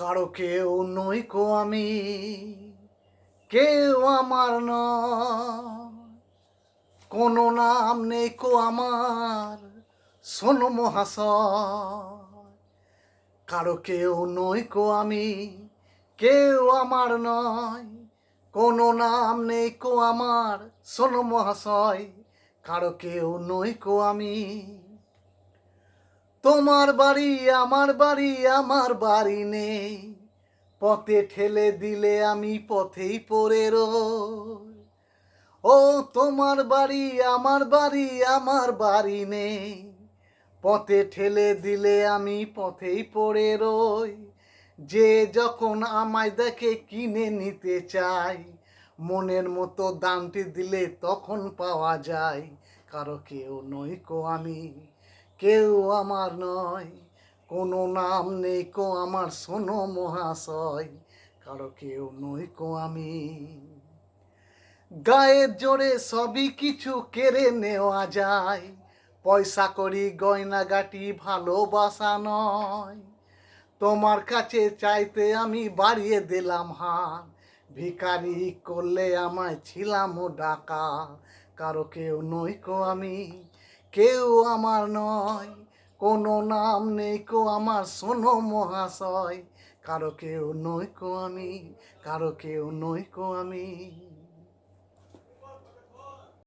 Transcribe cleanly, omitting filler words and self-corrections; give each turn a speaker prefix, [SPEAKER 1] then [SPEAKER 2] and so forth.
[SPEAKER 1] কারো কেউ নই কো আমি, কেউ আমার নয়, কোনো নাম নেই কো আমার, শোনো মহাশয়। কারো কেউ নই কো আমি, কেউ আমার নয়, কোনো নাম নেই কো আমার, শোনো মহাশয়। কারো কেউ নই কো আমি। তোমার বাড়ি আমার বাড়ি, আমার বাড়ি নেই, পথে ঠেলে দিলে আমি পথেই পড়ে রই। ও তোমার বাড়ি আমার বাড়ি, আমার বাড়ি নেই, পথে ঠেলে দিলে আমি পথেই পড়ে রই। যে যখন আমায় দেখে কিনে নিতে চাই, মনের মতো দামটি দিলে তখন পাওয়া যায়। কারো কেউ নই কো আমি, কেউ আমার নয়, কোনো নাম নেই কো আমার, শোনো মহাশয়। কারো কেউ নই কো আমি। গায়ের জোরে সবই কিছু কেড়ে নেওয়া যায়, পয়সা করি গয়নাগাটি ভালোবাসা নয়। তোমার কাছে চাইতে আমি বাড়িয়ে দিলাম হাত, ভিখারি করলে আমায় ছিলাম ও ডাকা। কারো কেউ নই কো আমি, কেউ আমার নয়, কোনো নাম নেই কো আমার, শোনো মহাশয়। কারো কেউ নই কো আমি, কারো কেউ নই কো আমি।